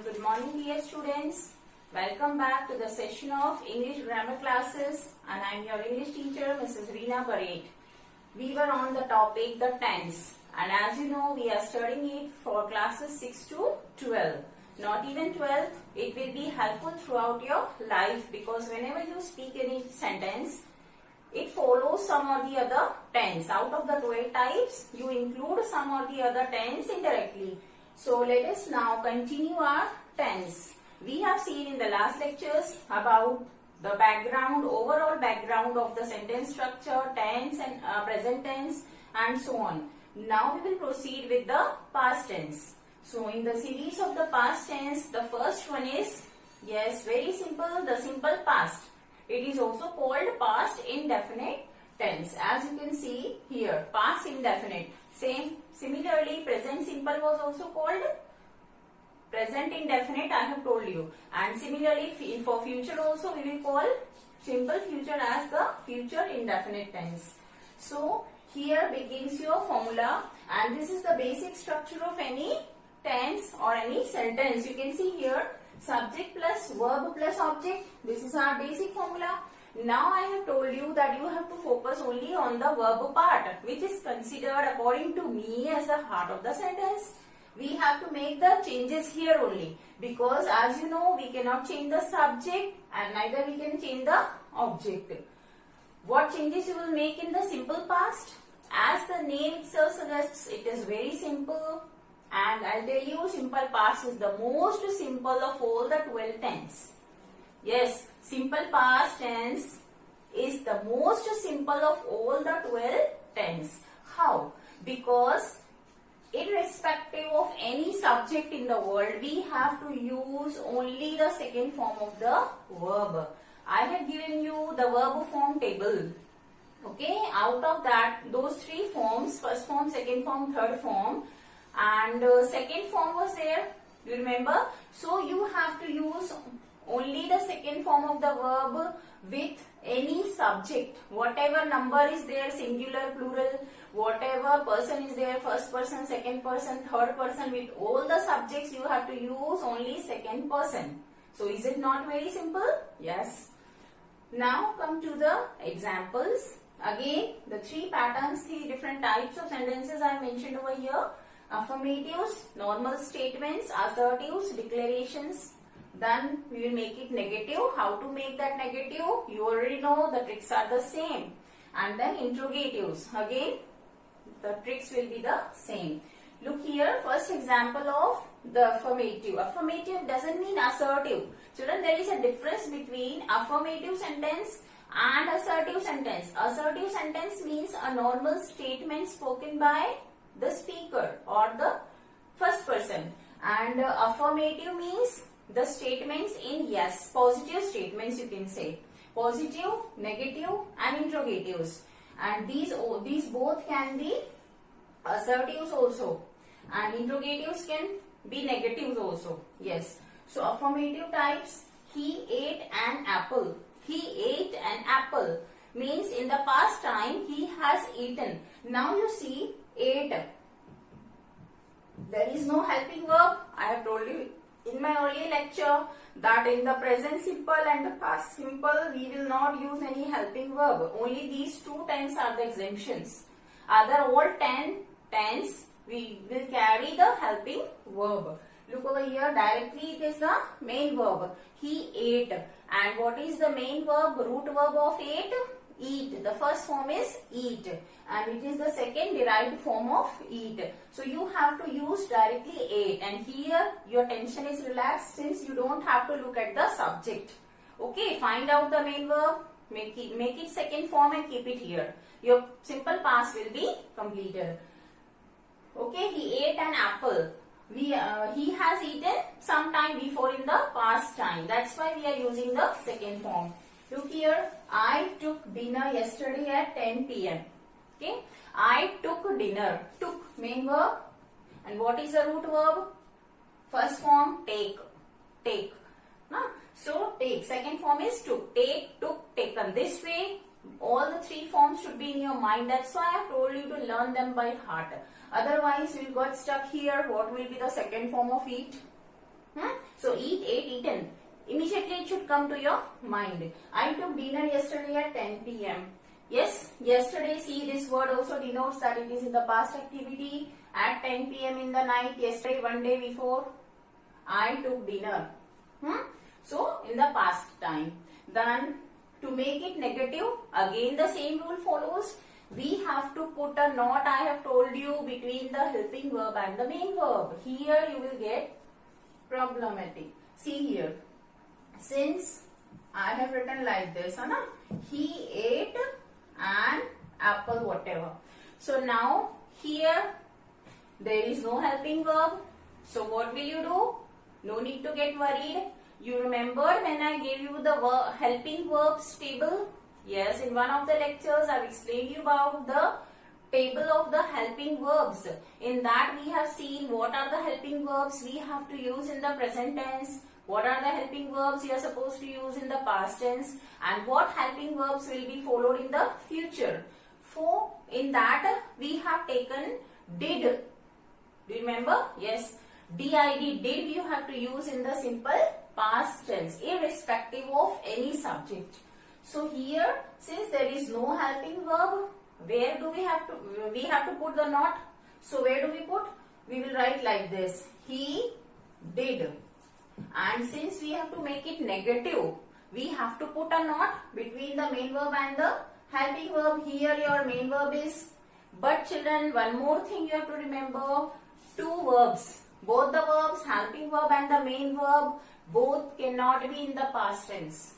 Good morning, dear students. Welcome back to the session of English grammar classes, and I am your English teacher, Mrs. Reena Parade. We were on the topic the tense, and as you know, we are studying it for classes 6 to 12. Not even 12, it will be helpful throughout your life because whenever you speak any sentence, it follows some or the other tense. Out of the 12 types, you include some or the other tense indirectly. So let us now continue our tense. We have seen in the last lectures about the background, overall background of the sentence structure, tense and present tense and so on. Now we will proceed with the past tense. So in the series of the past tense, the first one is, yes, very simple, the simple past. It is also called past indefinite tense. As you can see here, past indefinite. Similarly, present simple was also called present indefinite, I have told you. And similarly, for future also we will call simple future as the future indefinite tense. So, here begins your formula, and this is the basic structure of any tense or any sentence. You can see here, subject plus verb plus object. This is our basic formula. Now I have told you that you have to focus only on the verb part, which is considered according to me as the heart of the sentence. We have to make the changes here only because as you know, we cannot change the subject and neither we can change the object. What changes you will make in the simple past? As the name itself suggests, it is very simple, and I'll tell you, simple past is the most simple of all the 12 tense. Yes, simple past tense is the most simple of all the 12 tense. How? Because irrespective of any subject in the world, we have to use only the second form of the verb. I have given you the verb form table. Okay, out of that, those three forms, first form, second form, third form, and second form was there, you remember? So you have to use only the second form of the verb with any subject. Whatever number is there, singular, plural, whatever person is there, first person, second person, third person, with all the subjects you have to use only second person. So is it not very simple? Yes. Now come to the examples. Again, the three patterns, three different types of sentences I mentioned over here. Affirmatives, normal statements, assertives, declarations. Then we will make it negative. How to make that negative? You already know, the tricks are the same. And then interrogatives. Again, the tricks will be the same. Look here, first example of the affirmative. Affirmative doesn't mean assertive. Children, there is a difference between affirmative sentence and assertive sentence. Assertive sentence means a normal statement spoken by the speaker or the first person. And affirmative means the statements in yes, positive statements you can say. Positive, negative and interrogatives. And these both can be assertives also. And interrogatives can be negatives also. Yes. So affirmative types, he ate an apple. He ate an apple means in the past time he has eaten. Now you see, ate. There is no helping verb. I have told you in my earlier lecture that in the present simple and the past simple we will not use any helping verb. Only these two tense are the exemptions. Other all 10 tense we will carry the helping verb. Look over here, directly it is the main verb. He ate. And what is the main verb? Root verb of ate? Eat. The first form is eat. And it is the second derived form of eat. So you have to use directly ate. And here your tension is relaxed since you don't have to look at the subject. Okay, find out the main verb. Make it second form and keep it here. Your simple past will be completed. Okay, he ate an apple. He has eaten some time before in the past time. That's why we are using the second form. Look here, I took dinner yesterday at 10 p.m. Okay, I took dinner. Took, main verb. And what is the root verb? First form, take. Take. So, take. Second form is took. Take, took, taken. This way, all the three forms should be in your mind. That's why I have told you to learn them by heart. Otherwise, you got stuck here. What will be the second form of eat? So eat, ate, eaten. Immediately it should come to your mind. I took dinner yesterday at 10 p.m. Yes, yesterday, see, this word also denotes that it is in the past activity. At 10 p.m. in the night, yesterday, one day before, I took dinner. So in the past time. Then to make it negative, again the same rule follows. We have to put a not, I have told you, between the helping verb and the main verb. Here you will get problematic. See here. Since I have written like this, he ate an apple, whatever. So now here there is no helping verb. So what will you do? No need to get worried. You remember when I gave you the helping verbs table? Yes, in one of the lectures I have explained you about the table of the helping verbs. In that we have seen what are the helping verbs we have to use in the present tense, what are the helping verbs you are supposed to use in the past tense, and what helping verbs will be followed in the future. For in that we have taken did. Do you remember? Yes. DID, did, you have to use in the simple past tense, irrespective of any subject. So here, since there is no helping verb, where do we have to? We have to put the not. So where do we put? We will write like this. He did. And since we have to make it negative, we have to put a not between the main verb and the helping verb. Here your main verb is. But children, one more thing you have to remember. Two verbs. Both the verbs, helping verb and the main verb, both cannot be in the past tense.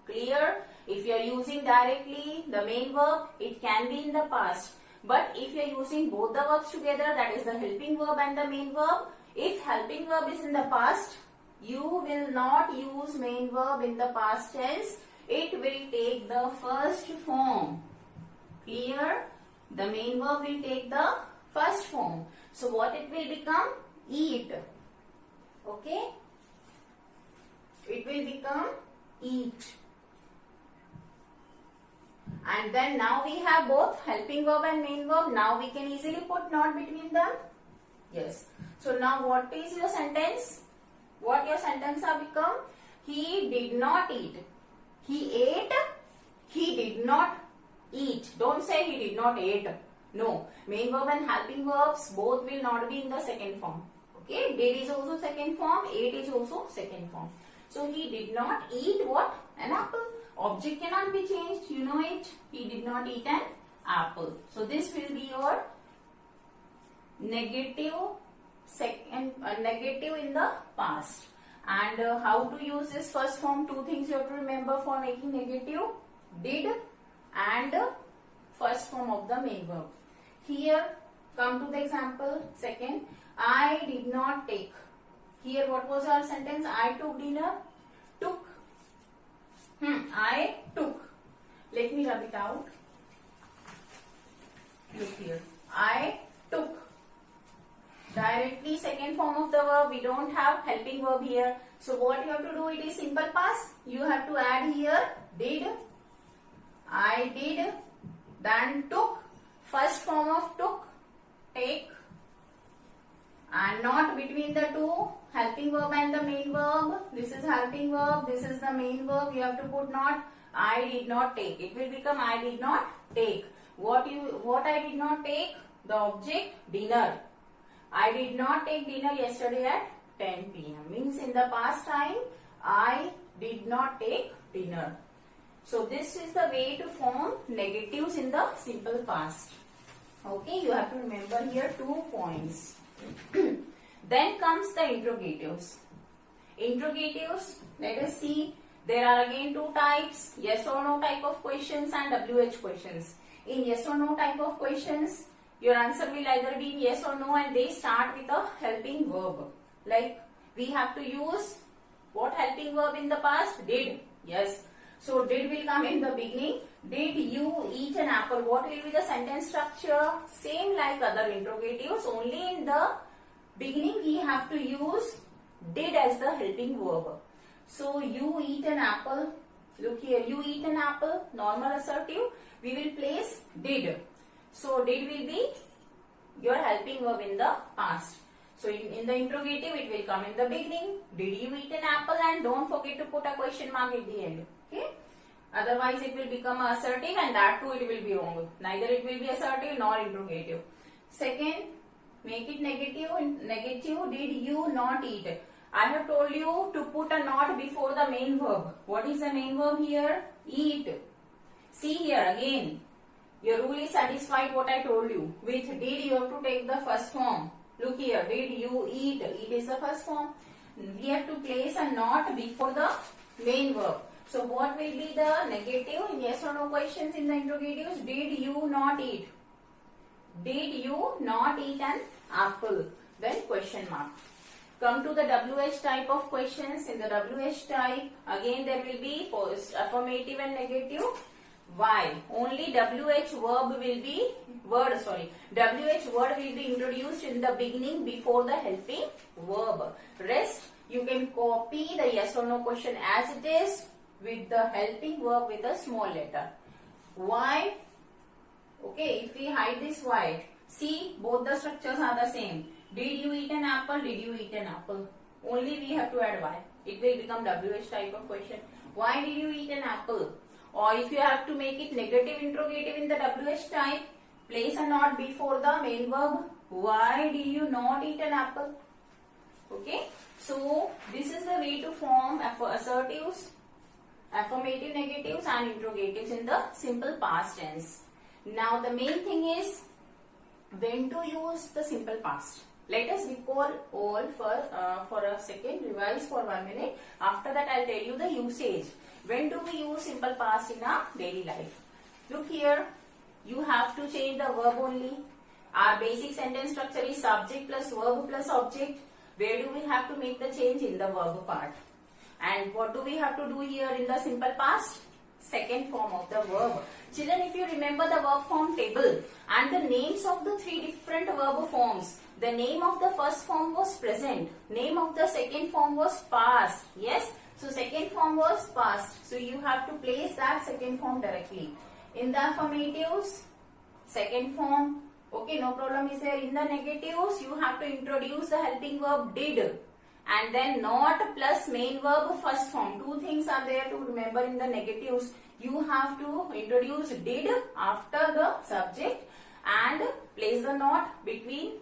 Clear? If you are using directly the main verb, it can be in the past. But if you are using both the verbs together, that is the helping verb and the main verb, if helping verb is in the past, you will not use main verb in the past tense. It will take the first form. Clear? The main verb will take the first form. So what it will become? Eat. Okay? It will become eat. And then now we have both helping verb and main verb. Now we can easily put not between them. Yes. So now what is your sentence? What your sentence have become? He did not eat. He ate. He did not eat. Don't say he did not eat. No. Main verb and helping verbs both will not be in the second form. Okay. Did is also second form. Ate is also second form. So he did not eat what? An apple. Object cannot be changed. You know it. He did not eat an apple. So this will be your negative negative in the past. And how to use this first form? Two things you have to remember for making negative. Did and first form of the main verb. Here, come to the example. Second, I did not take. Here, what was our sentence? I took dinner. Took. I took. Let me rub it out. Look here. I took. Directly second form of the verb. We don't have helping verb here. So what you have to do? It is simple past. You have to add here did. I did. Then took. First form of took. Take. And not between the two. Helping verb and the main verb. This is helping verb. This is the main verb. You have to put not. I did not take. It will become I did not take. What I did not take? The object dinner. I did not take dinner yesterday at 10 p.m. Means in the past time, I did not take dinner. So this is the way to form negatives in the simple past. Okay, you have to remember here 2 points. Then comes the interrogatives. Interrogatives, let us see. There are again 2 types, yes or no type of questions and WH questions. In yes or no type of questions, your answer will either be yes or no and they start with a helping verb. Like we have to use what helping verb in the past? Did. Yes. So did will come in the beginning. Did you eat an apple? What will be the sentence structure? Same like other interrogatives. Only in the beginning we have to use did as the helping verb. So you eat an apple. Look here. You eat an apple. Normal assertive. We will place did. So did will be your helping verb in the past. So in the interrogative, it will come in the beginning. Did you eat an apple? And don't forget to put a question mark at the end. Okay. Otherwise, it will become assertive, and that too it will be wrong. Neither it will be assertive nor interrogative. Second, make it negative. Negative. Did you not eat? I have told you to put a not before the main verb. What is the main verb here? Eat. See here again. Your rule is satisfied what I told you. With did, you have to take the first form. Look here. Did you eat? Eat is the first form. We have to place a not before the main verb. So what will be the negative in yes or no questions in the interrogatives? Did you not eat? Did you not eat an apple? Then question mark. Come to the WH type of questions. In the WH type, again there will be affirmative and negative. Why? Only WH word will be introduced in the beginning before the helping verb. Rest, you can copy the yes or no question as it is with the helping verb with a small letter. Why? Okay, if we hide this why, see both the structures are the same. Did you eat an apple? Did you eat an apple? Only we have to add why. It will become WH type of question. Why did you eat an apple? Or if you have to make it negative interrogative in the WH type, place a not before the main verb. Why did you not eat an apple? Okay. So this is the way to form assertives, affirmative, negatives and interrogatives in the simple past tense. Now the main thing is when to use the simple past. Let us recall all for a second, revise for 1 minute. After that I'll tell you the usage. When do we use simple past in our daily life? Look here, you have to change the verb only. Our basic sentence structure is subject plus verb plus object. Where do we have to make the change? In the verb part. And what do we have to do here in the simple past? Second form of the verb. Children, if you remember the verb form table and the names of the 3 different verb forms, the name of the first form was present, name of the second form was past. Yes, so second form was past. So you have to place that second form directly. In the affirmatives, second form. Okay, no problem is there. In the negatives, you have to introduce the helping verb did. And then not plus main verb first form. 2 things are there to remember in the negatives. You have to introduce did after the subject and place the not between.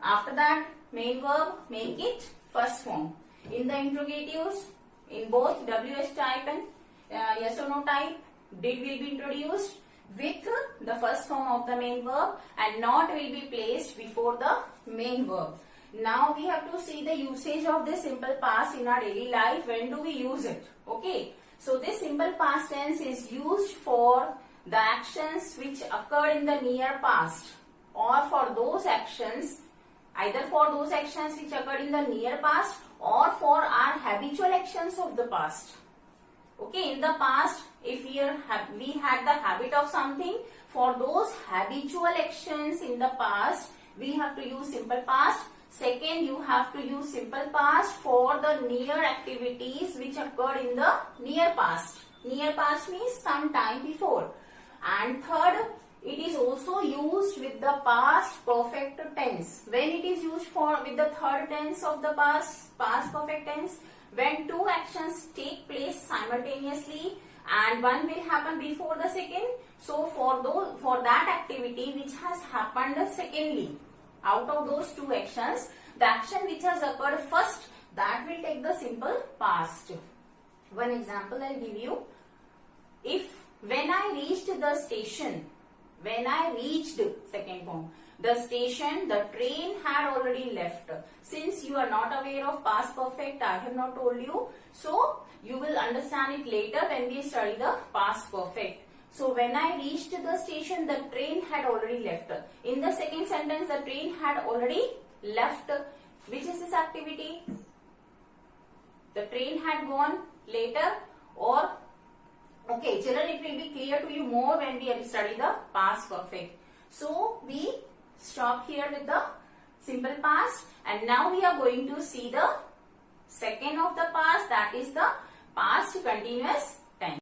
After that, main verb, make it first form. In the interrogatives, in both WH type and yes or no type, did will be introduced with the first form of the main verb and not will be placed before the main verb. Now we have to see the usage of this simple past in our daily life. When do we use it? Okay. So this simple past tense is used for the actions which occurred in the near past or for those actions, either for those actions which occurred in the near past or for our habitual actions of the past. Okay, in the past, if we had the habit of something, for those habitual actions in the past, we have to use simple past. Second, you have to use simple past for the near activities which occurred in the near past. Near past means some time before. And third, it is also used with the past perfect tense. When it is used with the third tense of the past perfect tense, when 2 actions take place simultaneously and one will happen before the second. So for that activity which has happened secondly, out of those 2 actions, the action which has occurred first, that will take the simple past. One example I will give you. When I reached the station, second form, the station, the train had already left. Since you are not aware of past perfect, I have not told you. So you will understand it later when we study the past perfect. So when I reached the station, the train had already left. In the second sentence, the train had already left. Which is this activity? The train had gone later or... Okay, children, it will be clear to you more when we study the past perfect. So we stop here with the simple past and now we are going to see the second of the past, that is the past continuous